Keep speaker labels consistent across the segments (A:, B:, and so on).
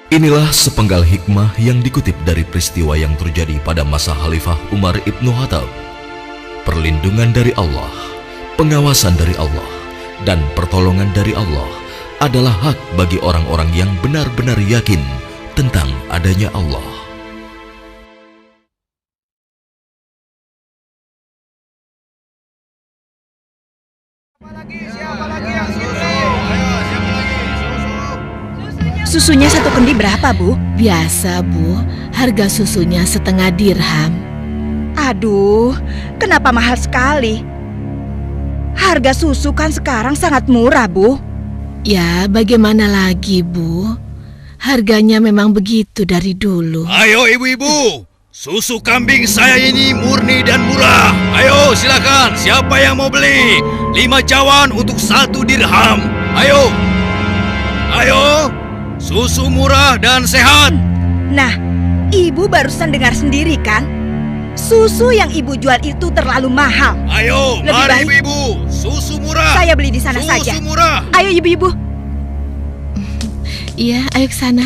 A: Inilah sepenggal hikmah yang dikutip dari peristiwa yang terjadi pada masa Khalifah Umar ibnu Khattab. Perlindungan dari Allah, pengawasan dari Allah, dan pertolongan dari Allah adalah hak bagi orang-orang yang benar-benar yakin tentang adanya Allah.
B: Susunya satu kendi berapa, Bu?
C: Biasa, Bu. Harga susunya setengah dirham.
B: Aduh, kenapa mahal sekali? Harga susu kan sekarang sangat murah, Bu.
C: Ya, bagaimana lagi, Bu? Harganya memang begitu dari dulu.
D: Ayo ibu-ibu, susu kambing saya ini murni dan murah. Ayo silakan, siapa yang mau beli? 5 cawan untuk 1 dirham. Ayo, ayo, susu murah dan sehat.
B: Nah, Ibu barusan dengar sendiri kan? Susu yang Ibu jual itu terlalu mahal.
D: Ayo,
B: Lebih
D: mari
B: baik
D: ibu-ibu, susu murah.
B: saya beli di sana
D: Susu
B: saja.
D: murah.
B: Ayo ibu-ibu.
C: Iya, ayo ke sana.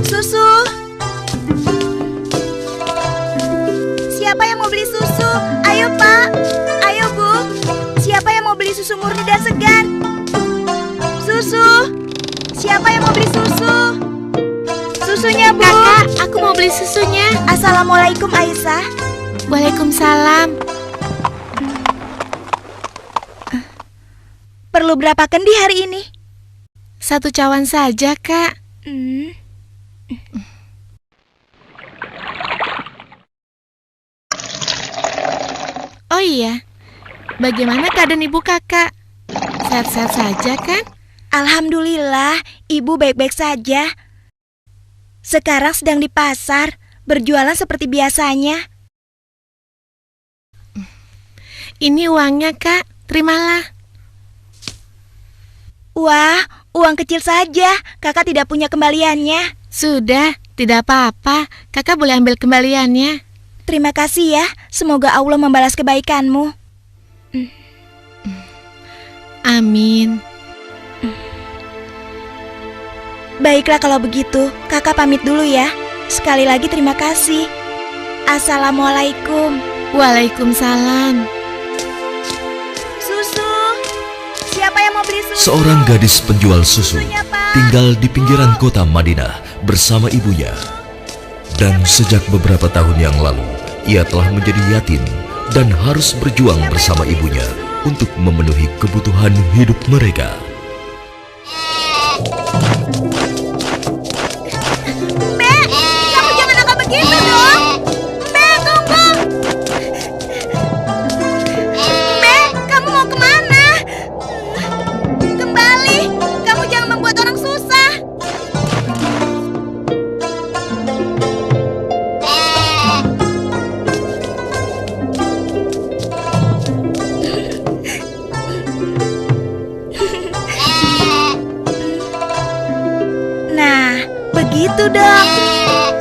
B: Susu. Siapa yang mau beli susu? Ayo Pak. Ayo Bu. Siapa yang mau beli susu murni dan segar? Susu. Siapa yang mau beli susu? Susunya Bu.
C: Kakak, aku mau beli susunya.
B: Assalamualaikum Aisyah.
C: Waalaikumsalam.
B: Perlu berapa kendi hari ini?
C: 1 cawan saja, Kak. Oh iya, bagaimana keadaan ibu kakak? Sehat-sehat saja kan?
B: Alhamdulillah, Ibu baik-baik saja. Sekarang sedang di pasar, berjualan seperti biasanya.
C: Ini uangnya, Kak. Terimalah.
B: Wah, uang kecil saja. Kakak tidak punya kembaliannya.
C: Sudah, tidak apa-apa. Kakak boleh ambil kembaliannya.
B: Terima kasih ya. Semoga Allah membalas kebaikanmu.
C: Amin.
B: Baiklah kalau begitu, kakak pamit dulu ya. Sekali lagi terima kasih. Assalamualaikum.
C: Waalaikumsalam.
B: Susu. Siapa yang mau beli susu?
A: Seorang gadis penjual susu
B: Susunya, Pak.
A: tinggal di pinggiran kota Madinah bersama ibunya. Dan sejak beberapa tahun yang lalu, ia telah menjadi yatim dan harus berjuang bersama ibunya untuk memenuhi kebutuhan hidup mereka.
B: Mbak, kamu jangan nakal begitu dong. Mbak, tunggu. Mbak, kamu mau kemana? Kembali, kamu jangan membuat orang susah. Nah, begitu dong.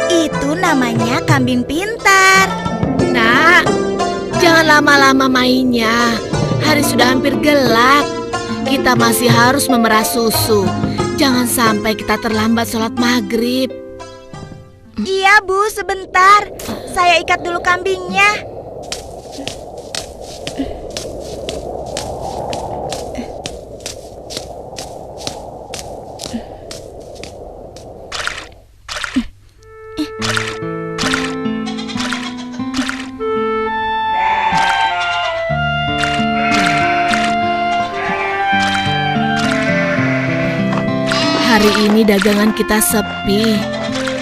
B: Itu namanya kambing pintar.
C: Nak, jangan lama-lama mainnya. Hari sudah hampir gelap. Kita masih harus memerah susu. Jangan sampai kita terlambat sholat maghrib.
B: Iya, Bu, sebentar. Saya ikat dulu kambingnya.
C: Hari ini dagangan kita sepi.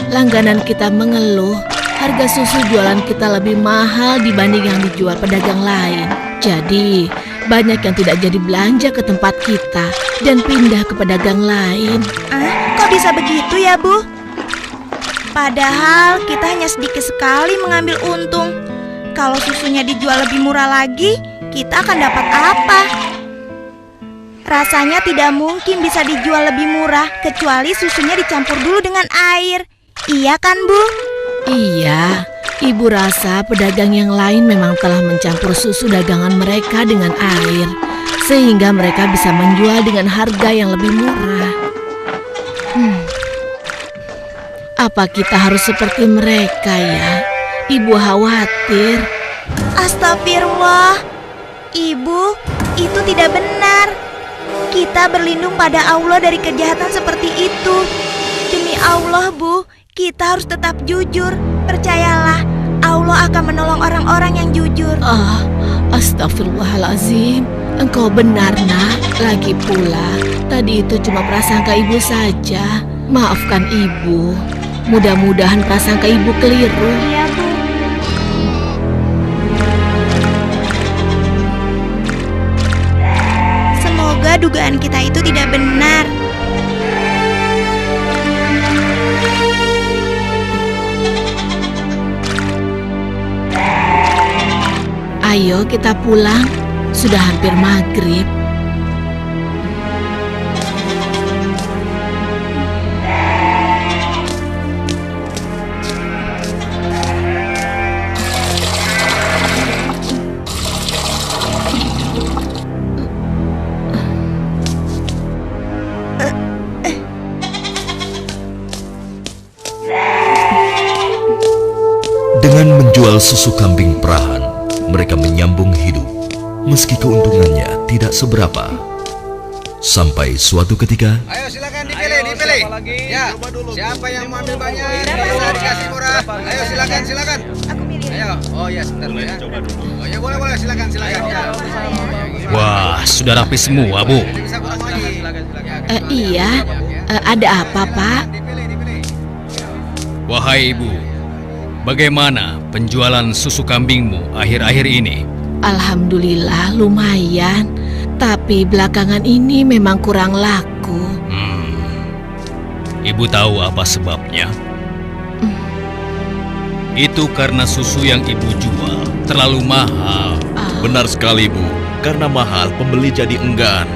C: Langganan kita mengeluh. Harga susu jualan kita lebih mahal dibanding yang dijual pedagang lain. Jadi, banyak yang tidak jadi belanja ke tempat kita dan pindah ke pedagang lain.
B: Kok bisa begitu ya, Bu? Padahal kita hanya sedikit sekali mengambil untung. Kalau susunya dijual lebih murah lagi, kita akan dapat apa? Rasanya tidak mungkin bisa dijual lebih murah kecuali susunya dicampur dulu dengan air. Iya kan, Bu?
C: Iya, Ibu rasa pedagang yang lain memang telah mencampur susu dagangan mereka dengan air, sehingga mereka bisa menjual dengan harga yang lebih murah. Apa kita harus seperti mereka ya? Ibu khawatir.
B: Astagfirullah. Ibu, itu tidak benar. Kita berlindung pada Allah dari kejahatan seperti itu. Demi Allah, Bu, kita harus tetap jujur. Percayalah, Allah akan menolong orang-orang yang jujur.
C: Astagfirullahalazim. Engkau benar, Nak. Lagi pula, tadi itu cuma prasangka ibu saja. Maafkan ibu. Mudah-mudahan prasangka ibu keliru.
B: Iya, Bu. Semoga dugaan kita itu tidak benar.
C: Ayo kita pulang. Sudah hampir maghrib.
A: Dengan menjual susu kambing perahan, mereka menyambung hidup, meski keuntungannya tidak seberapa. Sampai suatu ketika,
E: Ayo silakan dipilih. Ya, siapa yang mau ambil banyak bisa dikasih murah. Ayo silakan.
B: Aku milih.
E: Ayo, oh ya sebentar ya. Oh ya boleh silakan ya.
D: Wah, sudah rapi semua, Bu.
E: Ini bisa kurang lagi.
C: Iya, ada apa, Pak?
E: Dipilih.
D: Wahai Ibu, bagaimana penjualan susu kambingmu akhir-akhir ini?
C: Alhamdulillah lumayan, tapi belakangan ini memang kurang laku.
D: Ibu tahu apa sebabnya? Itu karena susu yang ibu jual terlalu mahal.
F: Benar sekali, Bu. Karena mahal, pembeli jadi enggan.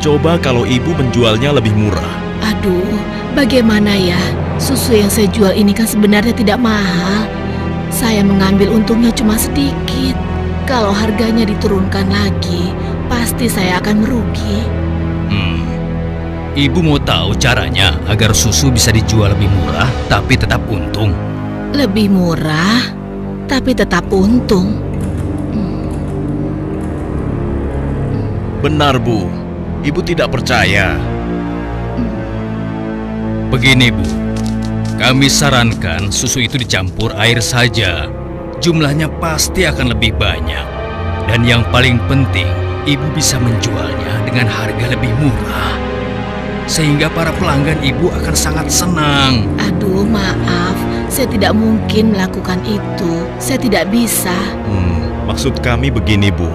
F: Coba kalau ibu menjualnya lebih murah.
C: Aduh, bagaimana ya? Susu yang saya jual ini kan sebenarnya tidak mahal. Saya mengambil untungnya cuma sedikit. Kalau harganya diturunkan lagi, pasti saya akan merugi.
D: Ibu mau tahu caranya agar susu bisa dijual lebih murah tapi tetap untung?
C: Lebih murah, tapi tetap untung.
F: Benar, Bu. Ibu tidak percaya.
D: Begini, Bu. Kami sarankan susu itu dicampur air saja. Jumlahnya pasti akan lebih banyak. Dan yang paling penting, ibu bisa menjualnya dengan harga lebih murah. Sehingga para pelanggan ibu akan sangat senang.
C: Aduh, maaf. Saya tidak mungkin melakukan itu. Saya tidak bisa.
F: Maksud kami begini, Bu.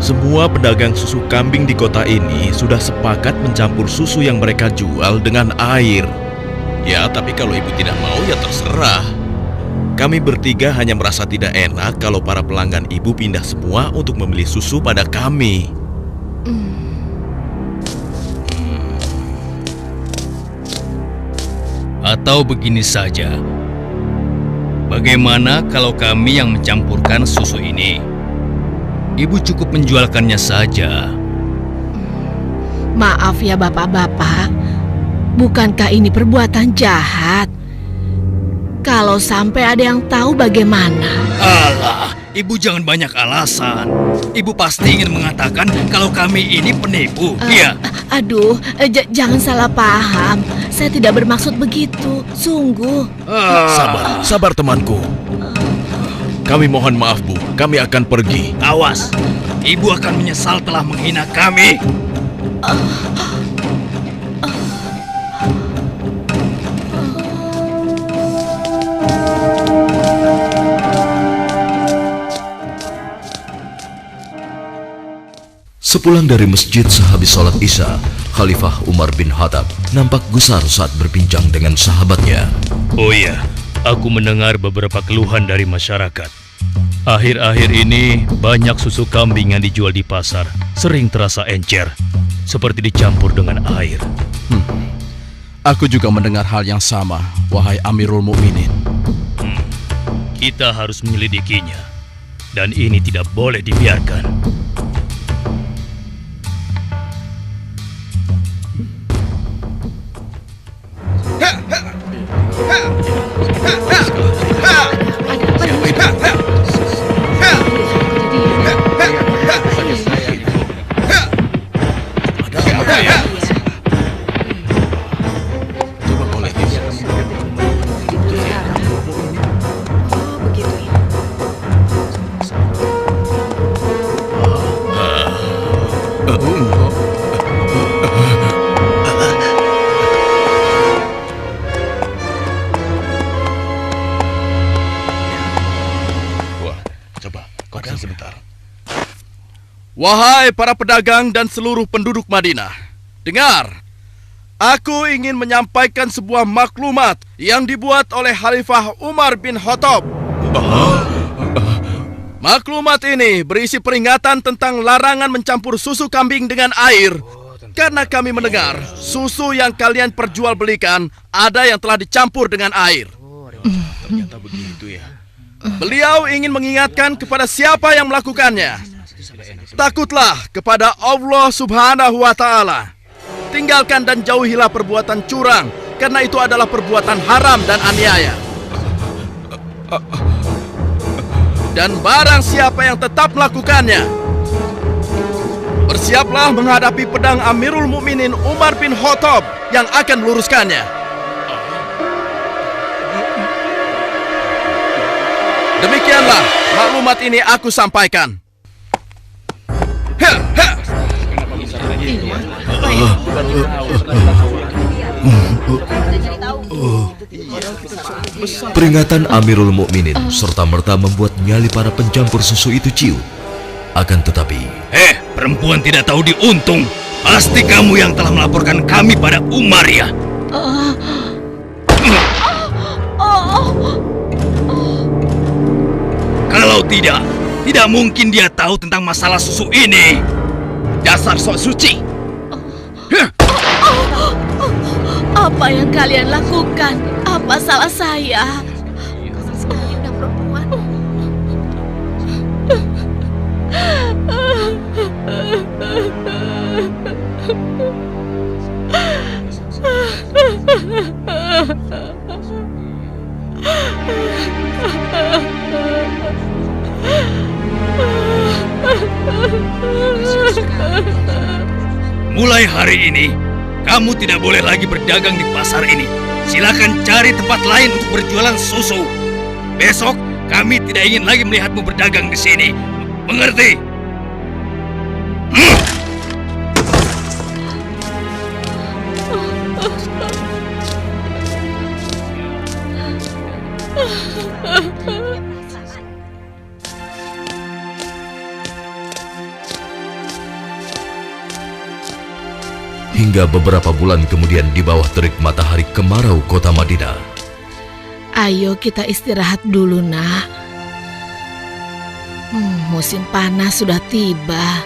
F: Semua pedagang susu kambing di kota ini sudah sepakat mencampur susu yang mereka jual dengan air. Ya, tapi kalau ibu tidak mau ya terserah. Kami bertiga hanya merasa tidak enak kalau para pelanggan ibu pindah semua untuk membeli susu pada kami.
D: Atau begini saja. Bagaimana kalau kami yang mencampurkan susu ini? Ibu cukup menjualkannya saja.
C: Maaf ya bapak-bapak. Bukankah ini perbuatan jahat? Kalau sampai ada yang tahu bagaimana?
D: Alah, ibu jangan banyak alasan. Ibu pasti ingin mengatakan kalau kami ini penipu, iya?
C: Aduh, jangan salah paham. Saya tidak bermaksud begitu, sungguh.
F: Sabar temanku. Kami mohon maaf, Bu. Kami akan pergi.
D: Awas, ibu akan menyesal telah menghina kami.
A: Sepulang dari masjid sehabis sholat Isya, Khalifah Umar bin Khattab nampak gusar saat berbincang dengan sahabatnya.
D: Oh iya, aku mendengar beberapa keluhan dari masyarakat. Akhir-akhir ini banyak susu kambing yang dijual di pasar sering terasa encer, seperti dicampur dengan air.
G: Aku juga mendengar hal yang sama, wahai Amirul Mukminin.
D: Kita harus menyelidikinya. Dan ini tidak boleh dibiarkan.
F: Wahai para pedagang dan seluruh penduduk Madinah, dengar, aku ingin menyampaikan sebuah maklumat yang dibuat oleh Khalifah Umar bin Khattab. Maklumat ini berisi peringatan tentang larangan mencampur susu kambing dengan air. Karena kami mendengar susu yang kalian perjualbelikan ada yang telah dicampur dengan air.
D: Ternyata begitu ya.
F: Beliau ingin mengingatkan kepada siapa yang melakukannya. Takutlah kepada Allah Subhanahu wa Ta'ala. Tinggalkan dan jauhilah perbuatan curang, karena itu adalah perbuatan haram dan aniaya. Dan barang siapa yang tetap melakukannya, bersiaplah menghadapi pedang Amirul Mukminin Umar bin Khattab yang akan meluruskannya. Demikianlah maklumat ini aku sampaikan.
A: Peringatan Amirul Mukminin serta-merta membuat nyali para pencampur susu itu ciut. Akan tetapi,
D: Perempuan tidak tahu diuntung. Pasti kamu yang telah melaporkan kami pada Umar ya. Kalau tidak mungkin dia tahu tentang masalah susu ini. Dasar sok suci.
C: Apa yang kalian lakukan? Apa salah saya?
D: Mulai hari ini, kamu tidak boleh lagi berdagang di pasar ini. Silakan cari tempat lain untuk berjualan susu. Besok, kami tidak ingin lagi melihatmu berdagang di sini. Mengerti?
A: hingga beberapa bulan kemudian di bawah terik matahari kemarau kota Madinah.
C: Ayo kita istirahat dulu, nak. Musim panas sudah tiba.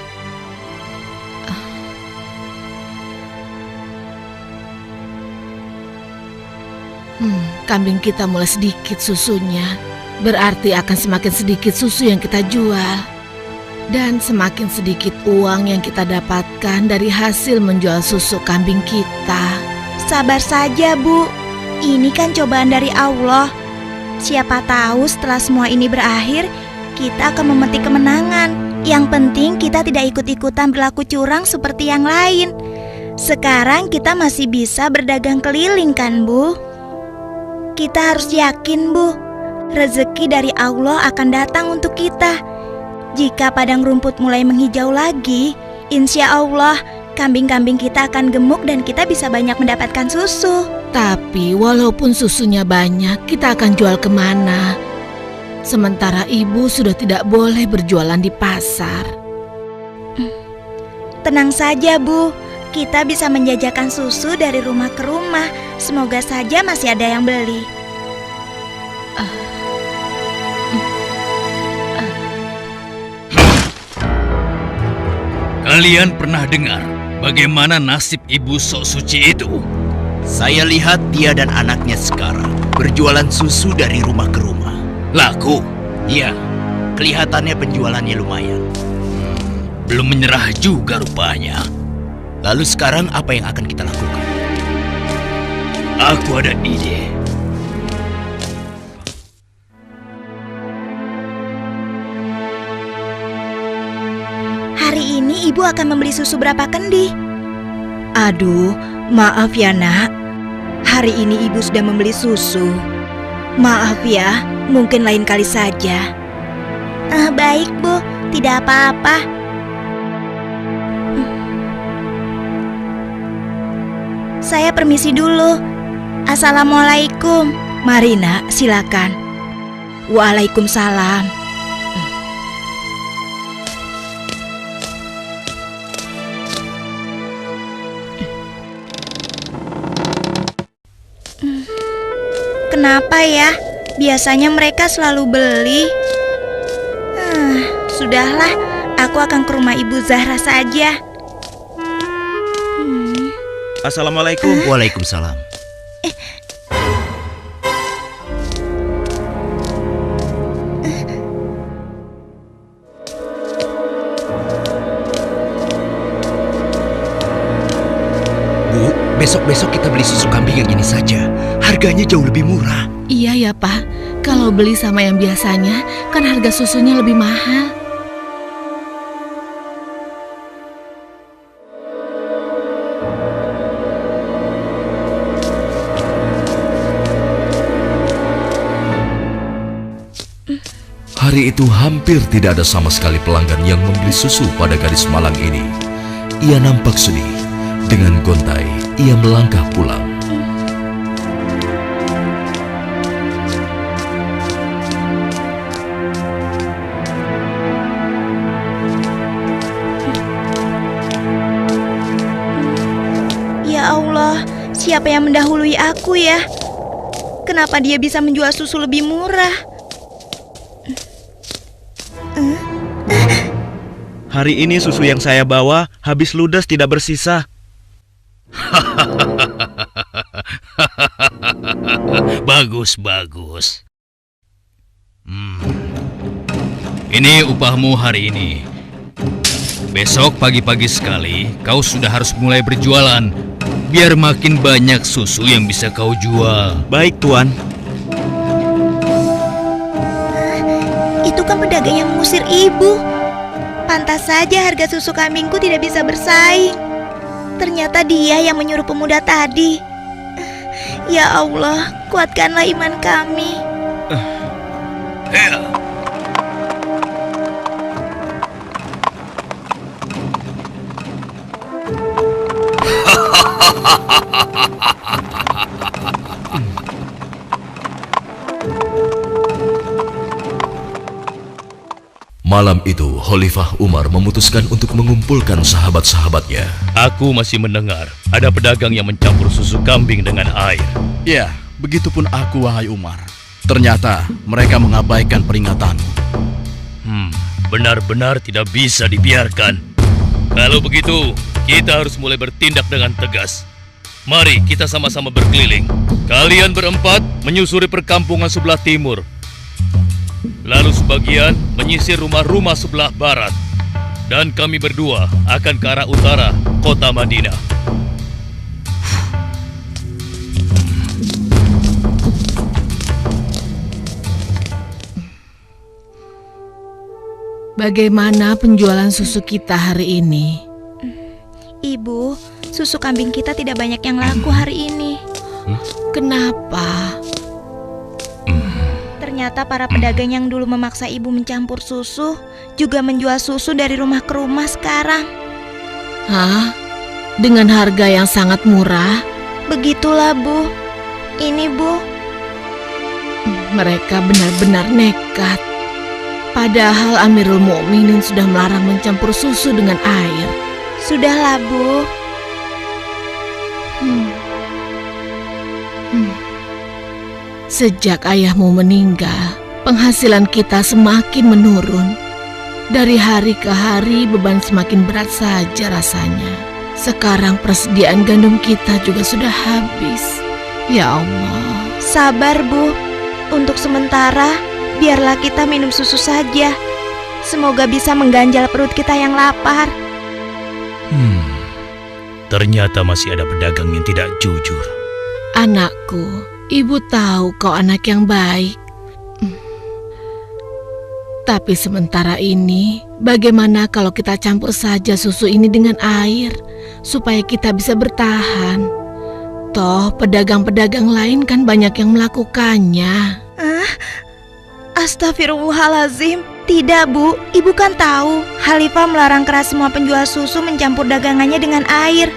C: Kambing kita mulai sedikit susunya. Berarti akan semakin sedikit susu yang kita jual. Dan semakin sedikit uang yang kita dapatkan dari hasil menjual susu kambing kita.
B: Sabar saja, Bu. Ini kan cobaan dari Allah. Siapa tahu setelah semua ini berakhir, kita akan memetik kemenangan. Yang penting kita tidak ikut-ikutan berlaku curang seperti yang lain. Sekarang kita masih bisa berdagang keliling kan, Bu? Kita harus yakin, Bu. Rezeki dari Allah akan datang untuk kita. Jika padang rumput mulai menghijau lagi, insya Allah kambing-kambing kita akan gemuk dan kita bisa banyak mendapatkan susu.
C: Tapi walaupun susunya banyak, kita akan jual kemana? Sementara ibu sudah tidak boleh berjualan di pasar.
B: Tenang saja, Bu. Kita bisa menjajakan susu dari rumah ke rumah. Semoga saja masih ada yang beli.
D: Kalian pernah dengar bagaimana nasib ibu sok suci itu?
G: Saya lihat dia dan anaknya sekarang berjualan susu dari rumah ke rumah.
D: Laku?
G: Iya, kelihatannya penjualannya lumayan.
D: Belum menyerah juga rupanya.
G: Lalu sekarang apa yang akan kita lakukan?
D: Aku ada ide.
B: Hari ini ibu akan membeli susu berapa kendi?
H: Aduh, maaf ya nak. Hari ini ibu sudah membeli susu. Maaf ya, mungkin lain kali saja.
B: Baik bu, tidak apa-apa. Saya permisi dulu. Assalamualaikum.
H: Mari nak, silakan. Waalaikumsalam.
B: Kenapa ya? Biasanya mereka selalu beli. Sudahlah, aku akan ke rumah Ibu Zahra saja.
F: Assalamualaikum.
G: Waalaikumsalam. Bu, besok-besok kita beli susu kambing yang ini saja. Harganya jauh lebih murah.
C: Iya ya Pak, kalau beli sama yang biasanya kan harga susunya lebih mahal.
A: Hari itu hampir tidak ada sama sekali pelanggan yang membeli susu pada gadis malang ini. Ia nampak sedih. Dengan gontai, ia melangkah pulang.
B: Ya Allah, siapa yang mendahului aku ya? Kenapa dia bisa menjual susu lebih murah?
F: Hari ini susu yang saya bawa habis ludes tidak bersisa.
D: Bagus, bagus. Ini upahmu hari ini. Besok pagi-pagi sekali kau sudah harus mulai berjualan, biar makin banyak susu yang bisa kau jual.
F: Baik, Tuan.
B: Itu kan pedagang yang mengusir ibu. Pantas saja harga susu kambingku tidak bisa bersaing. Ternyata dia yang menyuruh pemuda tadi. Ya Allah, kuatkanlah iman kami.
A: Malam itu, Khalifah Umar memutuskan untuk mengumpulkan sahabat-sahabatnya.
D: Aku masih mendengar ada pedagang yang mencampur susu kambing dengan air.
I: Ya, begitupun aku, wahai Umar. Ternyata mereka mengabaikan peringatanmu.
D: Benar-benar tidak bisa dibiarkan. Kalau begitu, kita harus mulai bertindak dengan tegas. Mari kita sama-sama berkeliling. Kalian berempat menyusuri perkampungan sebelah timur. Lalu sebagian menyisir rumah-rumah sebelah barat. Dan kami berdua akan ke arah utara, kota Madinah.
C: Bagaimana penjualan susu kita hari ini?
B: Ibu, susu kambing kita tidak banyak yang laku hari ini.
C: Kenapa?
B: Ternyata para pedagang yang dulu memaksa ibu mencampur susu juga menjual susu dari rumah ke rumah sekarang.
C: Hah? Dengan harga yang sangat murah?
B: Begitulah, Bu. Ini, Bu.
C: Mereka benar-benar nekat. Padahal Amirul Mukminin sudah melarang mencampur susu dengan air.
B: Sudahlah, Bu.
C: Sejak ayahmu meninggal, penghasilan kita semakin menurun. Dari hari ke hari beban semakin berat saja rasanya. Sekarang persediaan gandum kita juga sudah habis. Ya Allah.
B: Sabar, Bu. Untuk sementara, biarlah kita minum susu saja. Semoga bisa mengganjal perut kita yang lapar.
D: Ternyata masih ada pedagang yang tidak jujur.
C: Anakku, ibu tahu kau anak yang baik. Tapi sementara ini, bagaimana kalau kita campur saja susu ini dengan air, supaya kita bisa bertahan? Toh, pedagang-pedagang lain kan banyak yang melakukannya.
B: Astagfirullahalazim. Tidak, Bu. Ibu kan tahu, Khalifah melarang keras semua penjual susu mencampur dagangannya dengan air.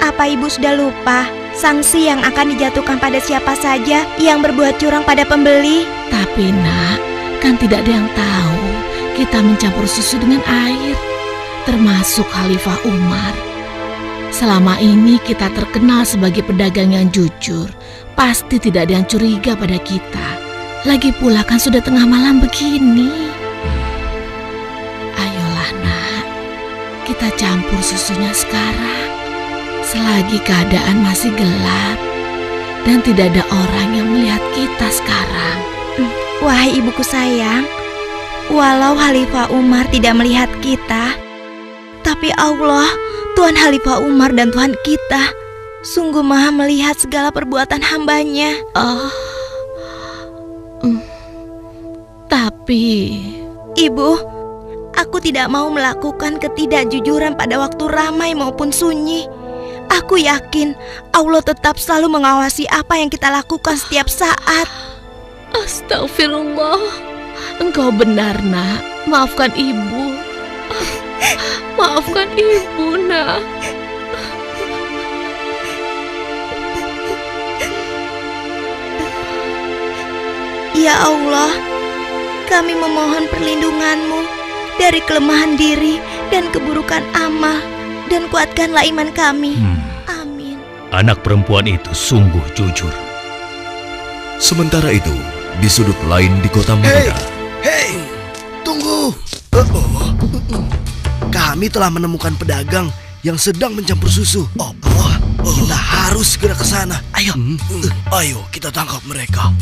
B: Apa ibu sudah lupa sanksi yang akan dijatuhkan pada siapa saja yang berbuat curang pada pembeli?
C: Tapi nak, kan tidak ada yang tahu kita mencampur susu dengan air, termasuk Khalifah Umar. Selama ini kita terkenal sebagai pedagang yang jujur. Pasti tidak ada yang curiga pada kita. Lagi pula kan sudah tengah malam begini. Ayolah nak, kita campur susunya sekarang. Selagi keadaan masih gelap dan tidak ada orang yang melihat kita sekarang.
B: Wahai ibuku sayang, walau Khalifah Umar tidak melihat kita, tapi Allah, Tuhan Khalifah Umar dan Tuhan kita, sungguh maha melihat segala perbuatan hambanya.
C: Tapi
B: Ibu, aku tidak mau melakukan ketidakjujuran pada waktu ramai maupun sunyi. Aku yakin Allah tetap selalu mengawasi apa yang kita lakukan setiap saat.
C: Astagfirullah, engkau benar nak. Maafkan ibu. Maafkan ibu nak.
B: Ya Allah, kami memohon perlindungan-Mu dari kelemahan diri dan keburukan amal, dan kuatkanlah iman kami. Amin.
D: Anak perempuan itu sungguh jujur.
A: Sementara itu, di sudut lain di kota Madinah.
J: Hei, tunggu. Kami telah menemukan pedagang yang sedang mencampur susu. Kita harus segera ke sana. Ayo kita tangkap mereka.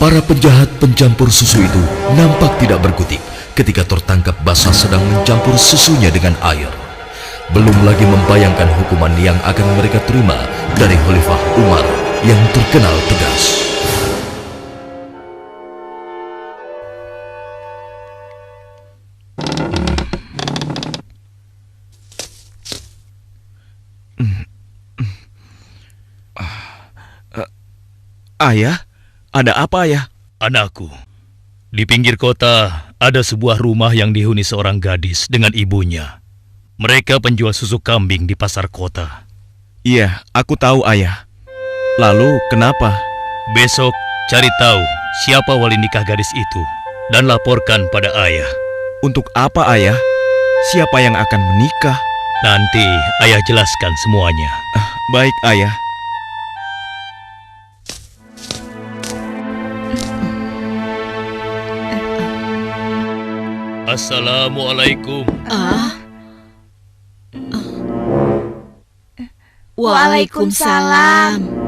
A: Para penjahat pencampur susu itu nampak tidak berkutik ketika tertangkap basah sedang mencampur susunya dengan air. Belum lagi membayangkan hukuman yang akan mereka terima dari Khalifah Umar yang terkenal tegas.
F: Ayah? Ada apa ya?
D: Anakku, di pinggir kota ada sebuah rumah yang dihuni seorang gadis dengan ibunya. Mereka penjual susu kambing di pasar kota.
F: Iya, aku tahu ayah. Lalu kenapa?
D: Besok cari tahu siapa wali nikah gadis itu dan laporkan pada ayah.
F: Untuk apa ayah? Siapa yang akan menikah?
D: Nanti ayah jelaskan semuanya.
F: Baik ayah.
D: Assalamualaikum.
C: Waalaikumsalam.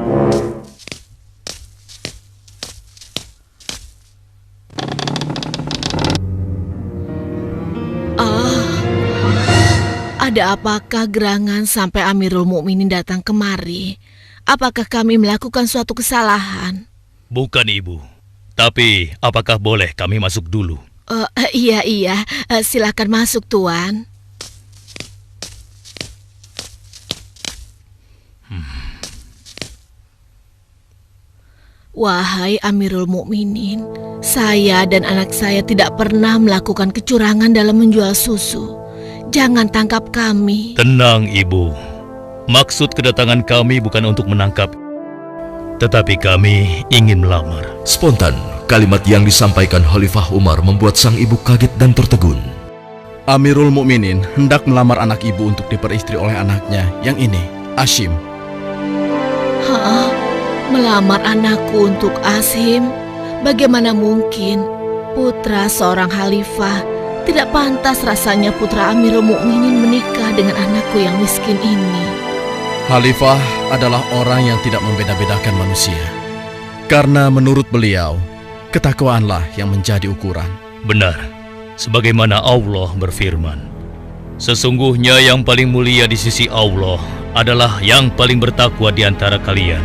C: Ada apakah gerangan sampai Amirul Mukminin datang kemari? Apakah kami melakukan suatu kesalahan?
D: Bukan ibu. Tapi apakah boleh kami masuk dulu?
C: Iya, silakan masuk tuan. Wahai Amirul Mukminin, saya dan anak saya tidak pernah melakukan kecurangan dalam menjual susu. Jangan tangkap kami.
D: Tenang ibu. Maksud kedatangan kami bukan untuk menangkap, tetapi kami ingin melamar.
A: Spontan, kalimat yang disampaikan Khalifah Umar membuat sang ibu kaget dan tertegun.
I: Amirul Mukminin hendak melamar anak ibu untuk diperistri oleh anaknya yang ini, Ashim.
C: Melamar anakku untuk Ashim? Bagaimana mungkin? Putra seorang khalifah Tidak pantas rasanya putra Amirul Mukminin menikah dengan anakku yang miskin ini.
I: Khalifah adalah orang yang tidak membeda-bedakan manusia. Karena menurut beliau, ketakwaanlah yang menjadi ukuran.
D: Benar, sebagaimana Allah berfirman, sesungguhnya yang paling mulia di sisi Allah adalah yang paling bertakwa di antara kalian.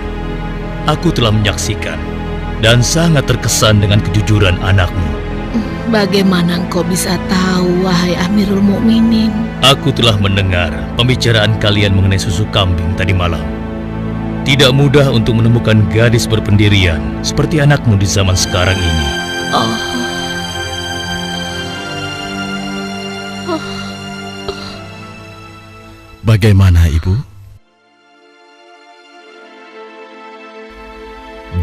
D: Aku telah menyaksikan dan sangat terkesan dengan kejujuran anakmu.
C: Bagaimana engkau bisa tahu, wahai Amirul Mukminin?
D: Aku telah mendengar pembicaraan kalian mengenai susu kambing tadi malam. Tidak mudah untuk menemukan gadis berpendirian seperti anakmu di zaman sekarang ini.
I: Bagaimana, Ibu?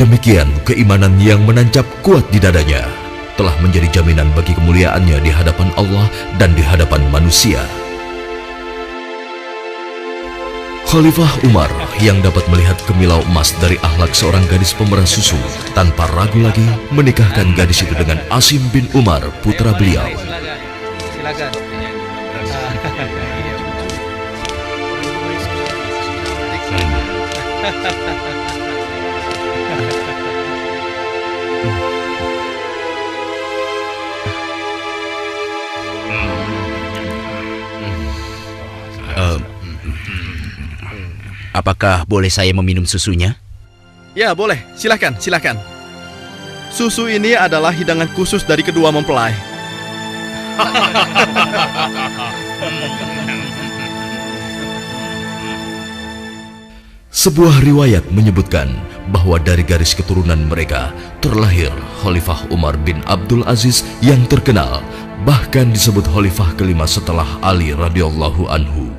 A: Demikian keimanan yang menancap kuat di dadanya telah menjadi jaminan bagi kemuliaannya di hadapan Allah dan di hadapan manusia. Khalifah Umar yang dapat melihat kemilau emas dari akhlak seorang gadis pemerah susu tanpa ragu lagi menikahkan gadis itu dengan Asim bin Umar, putra beliau.
E: Silakan.
G: Apakah boleh saya meminum susunya?
I: Ya, boleh. Silakan, silakan. Susu ini adalah hidangan khusus dari kedua mempelai.
A: Sebuah riwayat menyebutkan bahwa dari garis keturunan mereka terlahir Khalifah Umar bin Abdul Aziz yang terkenal, bahkan disebut khalifah kelima setelah Ali radhiyallahu anhu.